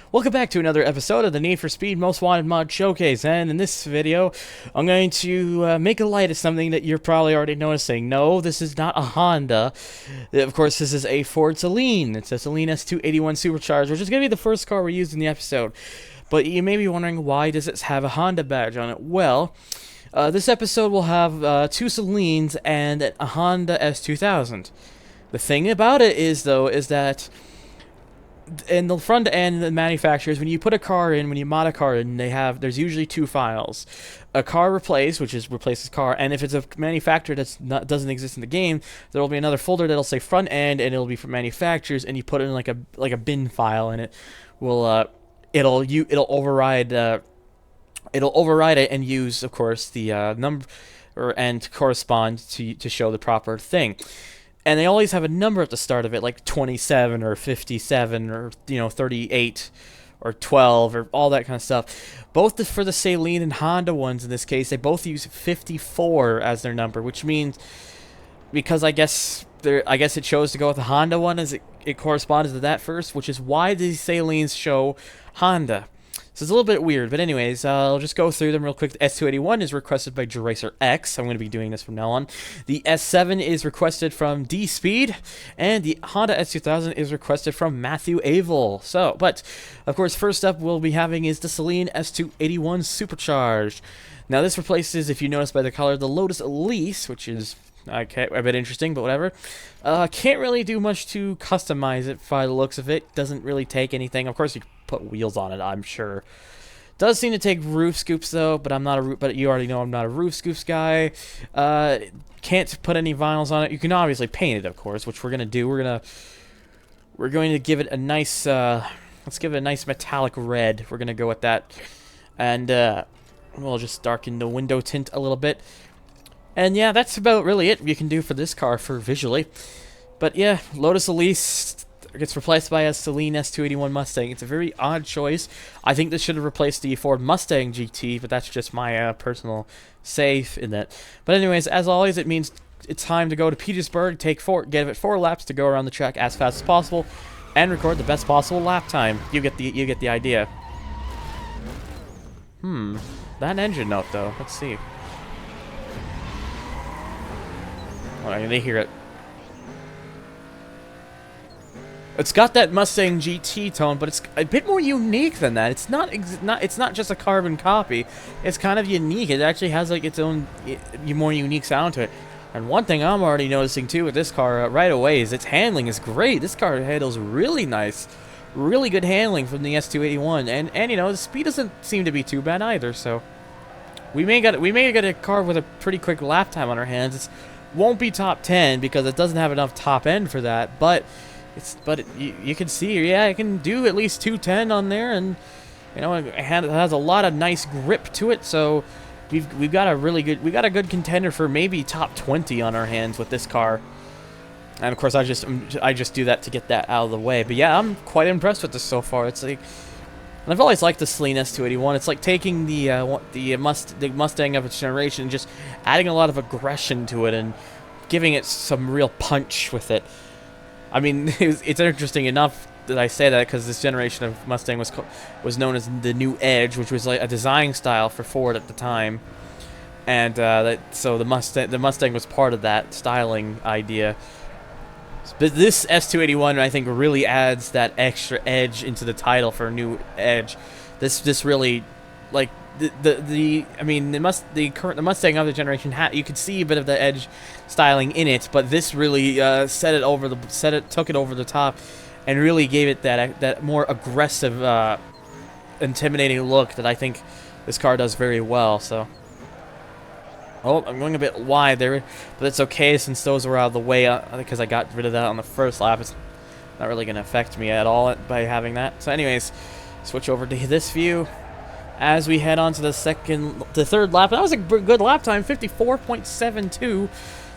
Welcome back to another episode of the Need for Speed Most Wanted Mod Showcase, and in this video, I'm going to make a light of something that you're probably already noticing. No, this is not a Honda. Of course, this is a Ford Saleen. It's a Saleen S281 Supercharged, which is going to be the first car we used in the episode. But you may be wondering, why does it have a Honda badge on it? Well, this episode will have two Saleens and a Honda S2000. The thing about it is, though, is that in the front end, the manufacturers, when you put a car in, when you mod a car in, there's usually two files: a car replace, which is replaces car, and if it's a manufacturer doesn't exist in the game, there will be another folder that'll say front end, and it'll be for manufacturers, and you put it in like a bin file, and it will it'll override it and use, of course, the number and correspond to show the proper thing. And they always have a number at the start of it, like 27 or 57 or 38 or 12 or all that kind of stuff. Both for the Saleen and Honda ones in this case, they both use 54 as their number, which means, because I guess it chose to go with the Honda one as it corresponded to that first, which is why the Saleens show Honda. So it's a little bit weird, but anyways, I'll just go through them real quick. The S281 is requested by Jeracer X. I'm going to be doing this from now on. The S7 is requested from D-Speed, and the Honda S2000 is requested from Matthew Avil. So, but, of course, first up we'll be having is the Saleen S281 Supercharged. Now, this replaces, if you notice by the color, the Lotus Elise, which is a bit interesting, but whatever. Can't really do much to customize it by the looks of it. Doesn't really take anything. Of course, you put wheels on it, I'm sure. Does seem to take roof scoops though, but but you already know I'm not a roof scoops guy. Can't put any vinyls on it. You can obviously paint it, of course, which we're gonna do. We're going to give it a nice let's give it a nice metallic red. We're gonna go with that, and we'll just darken the window tint a little bit. And yeah, that's about really it you can do for this car for visually. But yeah, Lotus Elise gets replaced by a Saleen S281 Mustang. It's a very odd choice. I think this should have replaced the Ford Mustang GT, but that's just my personal say in that. But anyways, as always, it means it's time to go to Petersburg, give it 4 laps to go around the track as fast as possible, and record the best possible lap time. You get the idea. That engine note though. Let's see. Oh, I mean, they hear it. It's got that Mustang GT tone, but it's a bit more unique than that. It's not just a carbon copy. It's kind of unique. It actually has like its own more unique sound to it. And one thing I'm already noticing too with this car right away is its handling is great. This car handles really nice, really good handling from the S281, and the speed doesn't seem to be too bad either. So we may get a car with a pretty quick lap time on our hands. It won't be top 10 because it doesn't have enough top end for that, but you can see, yeah, it can do at least 210 on there, and it has a lot of nice grip to it. So we've got a good contender for maybe top 20 on our hands with this car. And of course, I just do that to get that out of the way. But yeah, I'm quite impressed with this so far. It's like, and I've always liked the Saleen S281. It's like taking the Mustang of its generation and just adding a lot of aggression to it and giving it some real punch with it. I mean, it's interesting enough that I say that because this generation of Mustang was known as the New Edge, which was like a design style for Ford at the time, and so the Mustang was part of that styling idea. But this S281, I think, really adds that extra edge into the title for New Edge. This really, like, the Mustang of the generation you could see a bit of the edge styling in it, but this really took it over the top, and really gave it that more aggressive, intimidating look that I think this car does very well. So, oh, I'm going a bit wide there, but it's okay since those were out of the way because I got rid of that on the first lap. It's not really going to affect me at all by having that. So, anyways, switch over to this view as we head on to the third lap. That was a good lap time, 54.72.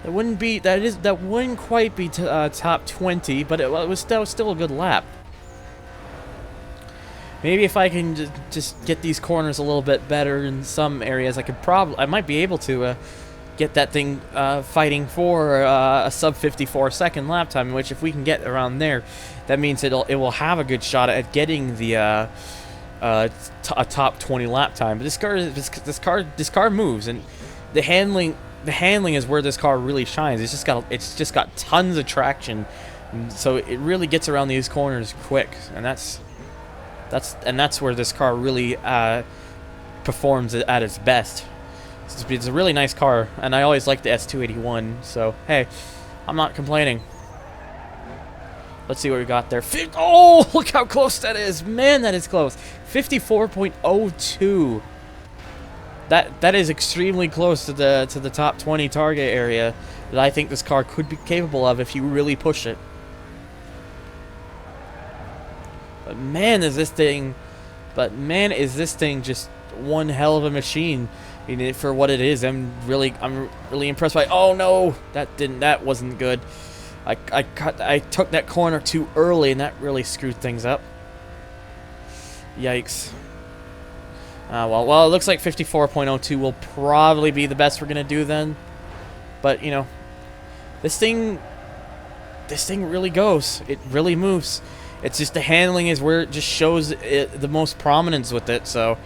That wouldn't quite be top 20, but it was still a good lap. Maybe if I can just get these corners a little bit better in some areas, I might be able to get that thing fighting for a sub 54-second lap time. Which, if we can get around there, that means it will have a good shot at getting the a top 20 lap time. But this car moves, and the handling is where this car really shines. It's just got tons of traction, so it really gets around these corners quick, and that's where this car really performs at its best. It's a really nice car, and I always liked the S281, so hey, I'm not complaining. Let's see what we got there. Oh, look how close that is. Man, that is close. 54.02. That is extremely close to the top 20 target area that I think this car could be capable of if you really push it. But man, is this thing just one hell of a machine. For what it is. I'm really impressed by. Oh no, that wasn't good. I took that corner too early, and that really screwed things up. Yikes. Well, it looks like 54.02 will probably be the best we're gonna do then. But you know, this thing really goes. It really moves. It's just the handling is where it just shows the most prominence with it. So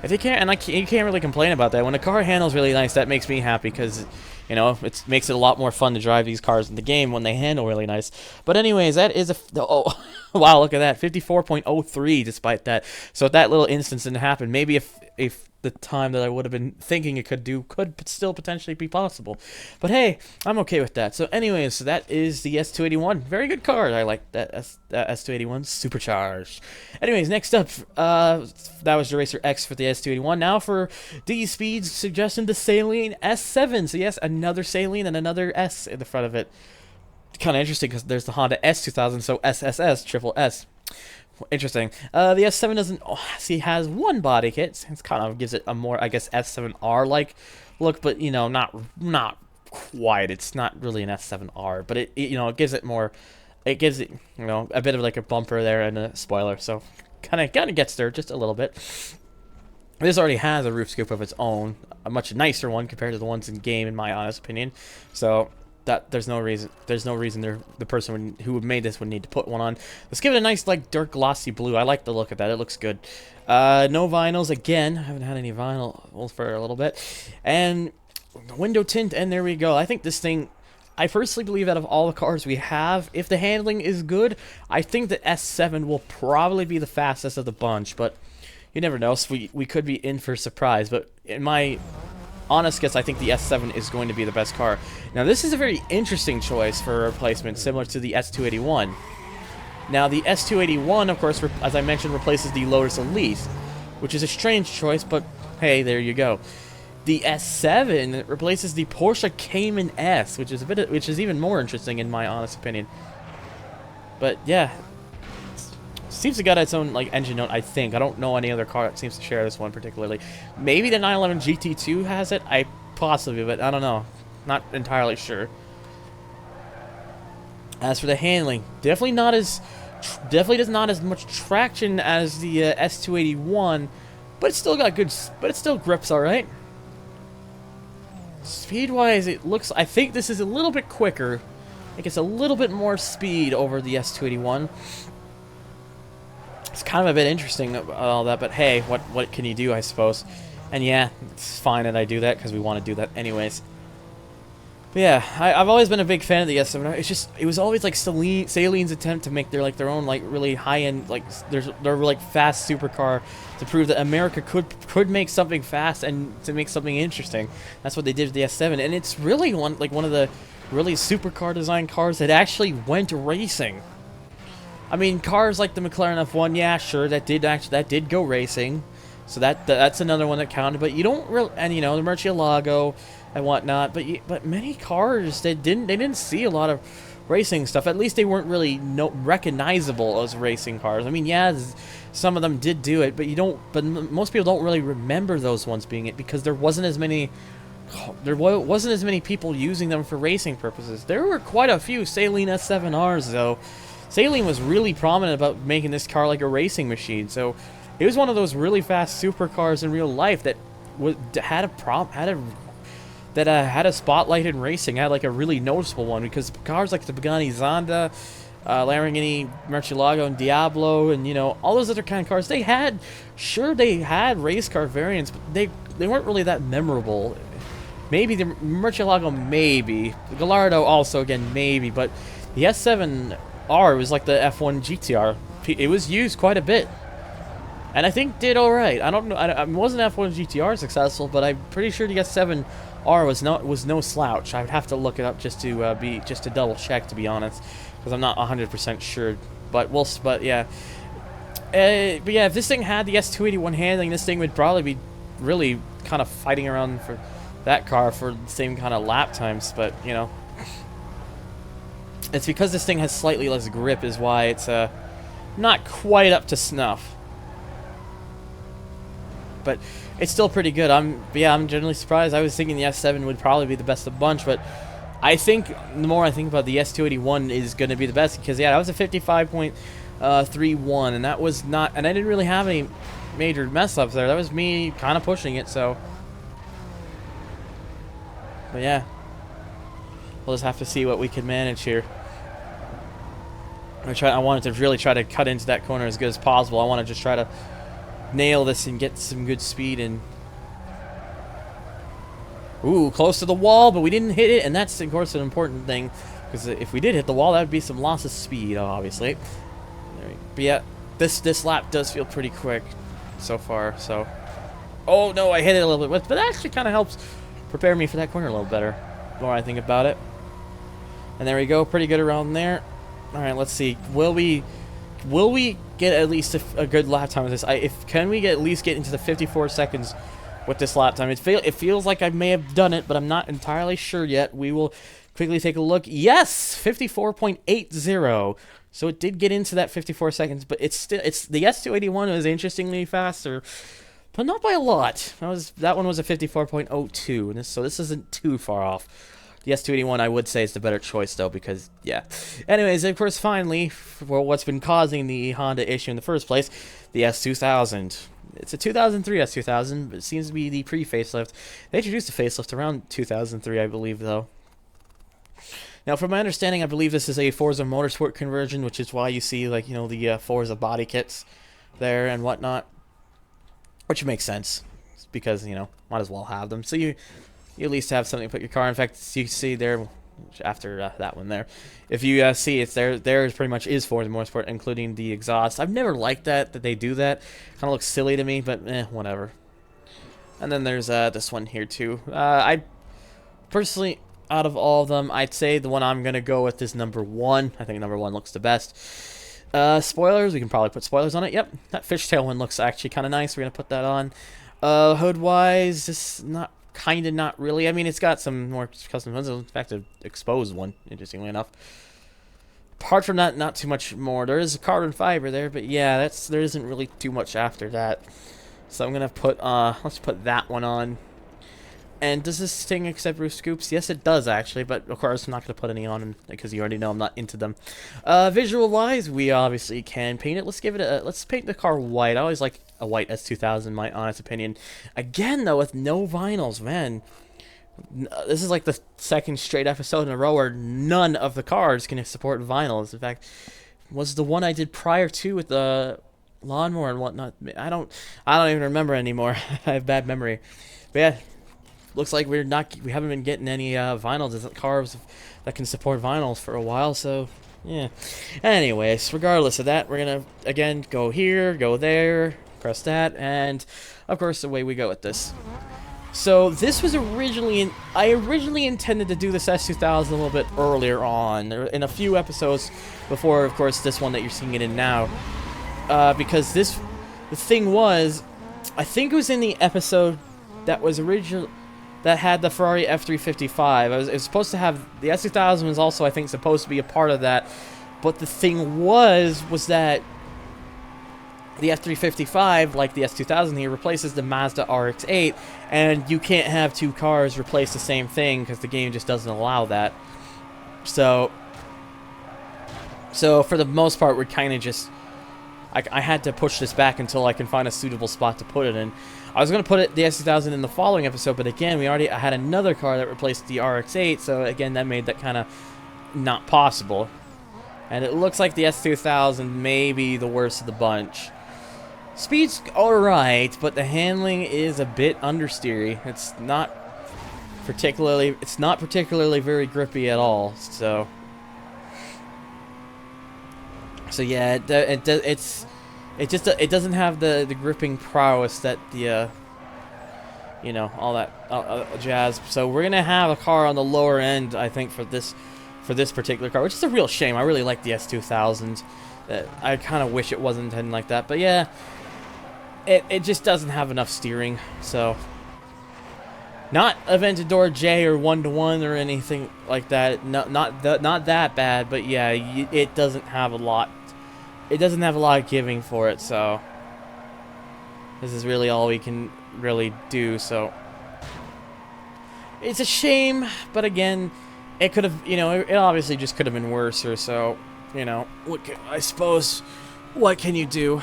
if you can't, you can't really complain about that. When a car handles really nice, that makes me happy because, you know, it makes it a lot more fun to drive these cars in the game when they handle really nice. But anyways, that is oh wow, look at that, 54.03 despite that. So if that little instance didn't happen, maybe if the time that I would have been thinking it could still potentially be possible. But hey, I'm okay with that. So anyways, so that is the S281. Very good car. I like that S281 supercharged. Anyways, next up, that was the Racer X for the S281. Now for D Speed's suggestion, the Saleen S7. So yes, another Saleen and another S in the front of it. Kind of interesting because there's the Honda S2000, so SSS, triple S. Interesting. The S7 doesn't has one body kit. It kind of gives it a more, I guess, S7R like look, but you know, not quite. It's not really an S7R, but it you know, it gives it more. It gives it, you know, a bit of like a bumper there and a spoiler, so kind of gets there just a little bit. This already has a roof scoop of its own, a much nicer one compared to the ones in game, in my honest opinion. So that there's no reason the person who made this would need to put one on. Let's give it a nice like dark glossy blue. I like the look of that. It looks good. No vinyls again. I haven't had any vinyl for a little bit. And window tint, and there we go. I think this thing, I personally believe out of all the cars we have, if the handling is good, I think the S7 will probably be the fastest of the bunch, but you never know. So we could be in for a surprise, but in my honest guess, I think the S7 is going to be the best car. Now, this is a very interesting choice for a replacement, similar to the S281. Now, the S281, of course, as I mentioned, replaces the Lotus Elise, which is a strange choice, but hey, there you go. The S7 replaces the Porsche Cayman S, which is even more interesting in my honest opinion. But yeah, seems to got its own like engine note. I think I don't know any other car that seems to share this one particularly. Maybe the 911 GT2 has it. I possibly, but I don't know. Not entirely sure. As for the handling, definitely does not as much traction as the S281, but it's still got good. But it still grips all right. Speed-wise, it looks. I think this is a little bit quicker. I think it's a little bit more speed over the S281. It's kind of a bit interesting all that, but hey, what can you do, I suppose? And yeah, it's fine that I do that because we want to do that anyways. But yeah, I've always been a big fan of the S7. It was always like Saleen's attempt to make their own like really high-end like their like fast supercar to prove that America could make something fast and to make something interesting. That's what they did with the S7, and it's really one of the really supercar design cars that actually went racing. I mean, cars like the McLaren F1, yeah, sure, that did go racing, so that's another one that counted. But you don't really, and you know, the Murcielago and whatnot. But many cars they didn't see a lot of racing stuff. At least they weren't really recognizable as racing cars. I mean, yeah, some of them did do it, but most people don't really remember those ones being it because there wasn't as many people using them for racing purposes. There were quite a few Saleen S7Rs though. Saleen was really prominent about making this car like a racing machine, so it was one of those really fast supercars in real life that had a that had a spotlight in racing. Had like a really noticeable one, because cars like the Pagani Zonda, Lamborghini Murcielago and Diablo, and all those other kind of cars, they had race car variants, but they weren't really that memorable. Maybe the Murcielago, maybe the Gallardo, also again maybe, but the S7R was like the F1 GTR. It was used quite a bit, and I think did all right. I don't know. I wasn't F1 GTR successful, but I'm pretty sure the S7R was no slouch. I would have to look it up just to double check, to be honest, because I'm not 100% sure. But yeah. But yeah, if this thing had the S281 handling, this thing would probably be really kind of fighting around for that car for the same kind of lap times. But it's because this thing has slightly less grip is why it's not quite up to snuff. But it's still pretty good. I'm generally surprised. I was thinking the S7 would probably be the best of the bunch, but I think the more I think about, the S281 is going to be the best, because that was a 55.31, and that was not, and I didn't really have any major mess ups there. That was me kind of pushing it. So, but yeah, we'll just have to see what we can manage here. I wanted to really try to cut into that corner as good as possible. I want to just try to nail this and get some good speed in. Ooh, close to the wall, but we didn't hit it, and that's, of course, an important thing, because if we did hit the wall, that would be some loss of speed, obviously. But yeah, this lap does feel pretty quick so far, so... Oh, no, I hit it a little bit, but that actually kind of helps prepare me for that corner a little better, the more I think about it. And there we go, pretty good around there. Alright, let's see. Will we get at least a good lap time with this? Can we at least get into the 54 seconds with this lap time? It feels like I may have done it, but I'm not entirely sure yet. We will quickly take a look. Yes, 54.80. So it did get into that 54 seconds, but the S281 was interestingly faster, but not by a lot. That one was a 54.02, so this isn't too far off. The S281, I would say, is the better choice, though, because, yeah. Anyways, of course, finally, for what's been causing the Honda issue in the first place, the S2000. It's a 2003 S2000, but it seems to be the pre-facelift. They introduced a facelift around 2003, I believe, though. Now, from my understanding, I believe this is a Forza Motorsport conversion, which is why you see, like, the Forza body kits there and whatnot. Which makes sense, because, might as well have them. So you at least have something to put your car. In fact, you see there, after that one there, if you see it's there pretty much is Forza Motorsport, including the exhaust. I've never liked that they do that. Kind of looks silly to me, but whatever. And then there's this one here too. I personally, out of all of them, I'd say the one I'm gonna go with is number 1. I think number 1 looks the best. Spoilers, we can probably put spoilers on it. Yep, that fishtail one looks actually kind of nice. We're gonna put that on. Hood wise, this not really. I mean, it's got some more custom hoods. In fact, an exposed one, interestingly enough. Apart from that, not too much more. There is a carbon fiber there, but yeah, there isn't really too much after that. So I'm gonna put let's put that one on. And does this thing accept roof scoops? Yes, it does actually, but of course I'm not gonna put any on because you already know I'm not into them. Visual wise, we obviously can paint it. Let's give it let's paint the car white. I always like a white S2000, my honest opinion. Again, though, with no vinyls, man. This is like the second straight episode in a row where none of the cars can support vinyls. In fact, was the one I did prior to with the lawnmower and whatnot. I don't even remember anymore. I have bad memory. But yeah, looks like we haven't been getting any vinyls, cars that can support vinyls for a while. So yeah. Anyways, regardless of that, we're gonna again go here, go there. Press that, and of course away we go with this. So this was I originally intended to do this S2000 a little bit earlier on, in a few episodes before, of course, this one that you're seeing it in now, because the thing was, I think it was in the episode that was that had the Ferrari F355. It was supposed to have the S2000 was also, I think, supposed to be a part of that, but the thing was that the F355, like the S2000 here, replaces the Mazda RX-8, and you can't have two cars replace the same thing because the game just doesn't allow that. So for the most part, we're kind of just... I had to push this back until I can find a suitable spot to put it in. I was going to put the S2000 in the following episode, but again, I had another car that replaced the RX-8, so again, that made that kind of not possible. And it looks like the S2000 may be the worst of the bunch. Speed's alright, but the handling is a bit understeery. It's not particularly very grippy at all, so yeah, it doesn't have the gripping prowess that the you know, all that jazz. So we're gonna have a car on the lower end, I think, for this particular car, which is a real shame. I really like the S2000. I kind of wish it wasn't intended like that, but yeah, it just doesn't have enough steering. So not Aventador J or 1-to-1 or anything like that. Not that bad, but yeah, it doesn't have a lot. It doesn't have a lot of giving for it, so this is really all we can really do. So it's a shame, but again, it could have, you know, it obviously just could have been worse, or so, you know, I suppose, what can you do?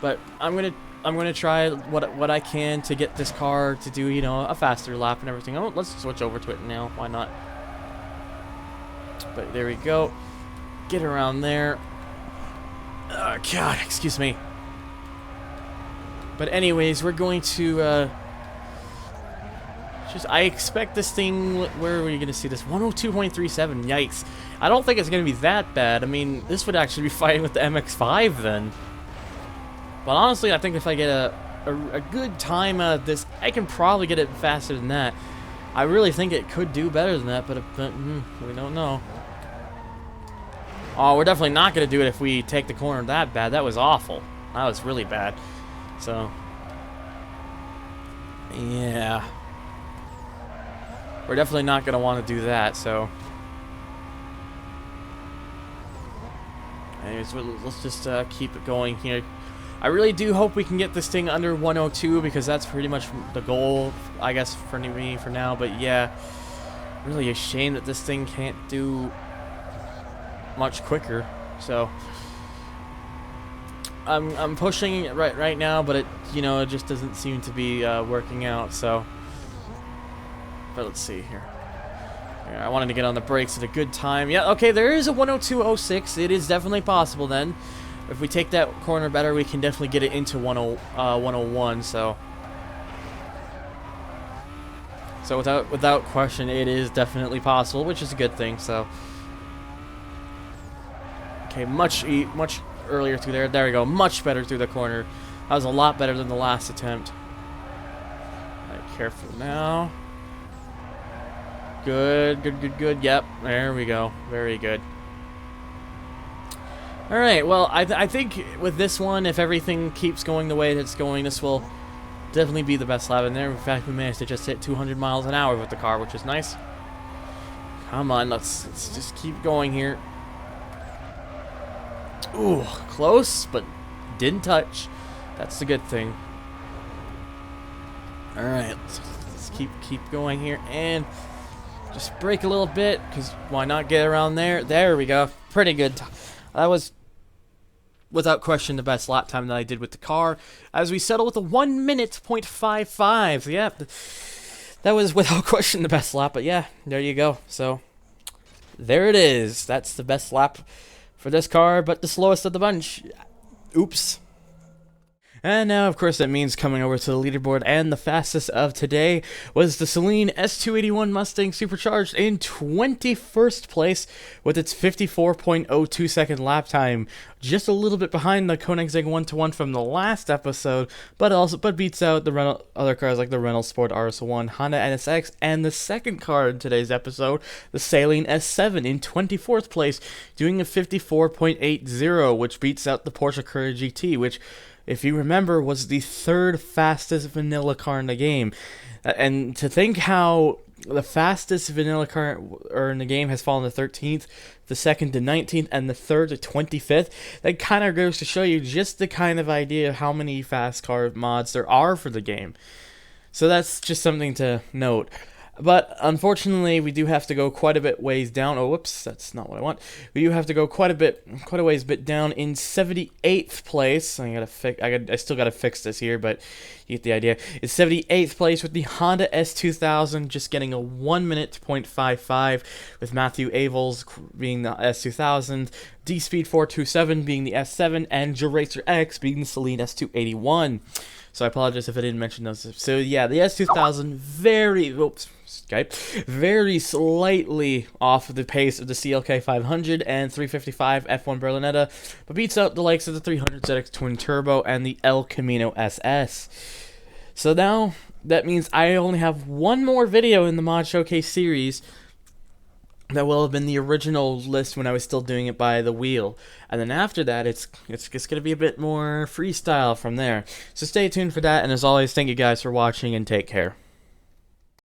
But I'm gonna try what I can to get this car to do, you know, a faster lap and everything. Oh, let's switch over to it now. Why not? But there we go. Get around there. Oh, God, excuse me. But anyways, we're going to I expect this thing. Where are we going to see this? 102.37. Yikes! I don't think it's going to be that bad. I mean, this would actually be fighting with the MX-5 then. But honestly, I think if I get a good time out of this, I can probably get it faster than that. I really think it could do better than that, but we don't know. Oh, we're definitely not going to do it if we take the corner that bad. That was awful. That was really bad. So, yeah. We're definitely not going to want to do that, so. Anyways, let's just keep it going here. I really do hope we can get this thing under 102, because that's pretty much the goal, I guess, for me for now. But yeah, really a shame that this thing can't do much quicker. So I'm pushing it right now, but it, you know, it just doesn't seem to be working out. So, but let's see here. I wanted to get on the brakes at a good time. Yeah, okay, there is a 102.06. It is definitely possible then. If we take that corner better, we can definitely get it into 101. So without question, it is definitely possible, which is a good thing. So okay, much earlier through there. There we go. Much better through the corner. That was a lot better than the last attempt. All right, careful now. Good. Yep, there we go. Very good. Alright, well, I think with this one, if everything keeps going the way that it's going, this will definitely be the best lap in there. In fact, we managed to just hit 200 miles an hour with the car, which is nice. Come on, let's just keep going here. Ooh, close, but didn't touch. That's the good thing. Alright, let's keep going here, and just brake a little bit, because why not get around there? There we go. Pretty good. That was, without question, the best lap time that I did with the car, as we settle with a 1 minute .55. Yeah, that was without question the best lap, but yeah, there you go. So, there it is. That's the best lap for this car, but the slowest of the bunch. Oops. And now, of course, that means coming over to the leaderboard, and the fastest of today was the Saleen S281 Mustang Supercharged in 21st place with its 54.02 second lap time. Just a little bit behind the Koenigsegg 1-to-1 from the last episode, but beats out the other cars like the Renault Sport RS1, Honda NSX, and the second car in today's episode, the Saleen S7 in 24th place, doing a 54.80, which beats out the Porsche Carrera GT, which, if you remember, was the third fastest vanilla car in the game. And to think how the fastest vanilla car in the game has fallen to 13th, the second to 19th, and the third to 25th, that kind of goes to show you just the kind of idea of how many fast car mods there are for the game. So that's just something to note. But unfortunately, we do have to go quite a bit ways down. Oh, whoops, that's not what I want. We do have to go quite a ways bit down in 78th place. I still gotta fix this here, but you get the idea. It's 78th place with the Honda S2000, just getting a 1 minute .55, with Matthew Avels being the S2000, D-Speed 427 being the S7, and Racer X being the Saleen S281. So I apologize if I didn't mention those. So yeah, the S2000 very slightly off of the pace of the CLK 500 and 355 F1 Berlinetta, but beats out the likes of the 300ZX Twin Turbo and the El Camino SS. So now that means I only have one more video in the Mod Showcase series that will have been the original list when I was still doing it by the wheel, and then after that it's gonna be a bit more freestyle from there. So stay tuned for that, and as always, thank you guys for watching and take care.